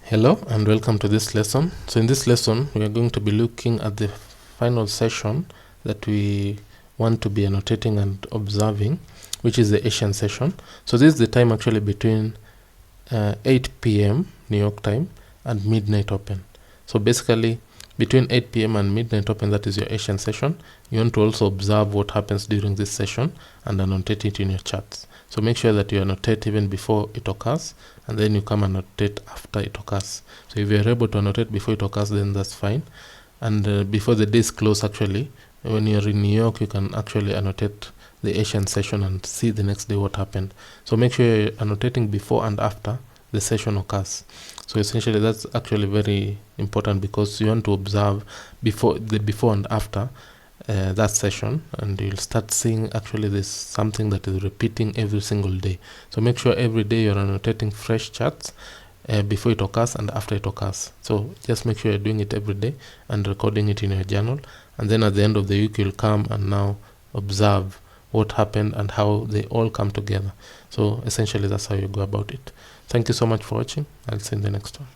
Hello and welcome to this lesson. So in this lesson we are going to be looking at the final session that we want to be annotating and observing, which is the Asian session. So this is the time actually between 8 p.m. New York time and midnight open. So basically between 8 p.m. and midnight open, that is your Asian session. You want to also observe what happens during this session and annotate it in your charts. So make sure that you annotate even before it occurs, and then you come and annotate after it occurs. So if you're able to annotate before it occurs, then that's fine. And before the days close, actually, when you're in New York, you can actually annotate the Asian session and see the next day what happened. So make sure you're annotating before and after the session occurs. So essentially that's actually very important, because you want to observe before and after that session, and you'll start seeing actually there's something that is repeating every single day. So make sure every day you're annotating fresh charts before it occurs and after it occurs. So just make sure you're doing it every day and recording it in your journal, and then at the end of the week you'll come and now observe what happened and how they all come together. So essentially that's how you go about it. Thank you so much for watching. I'll see you in the next one.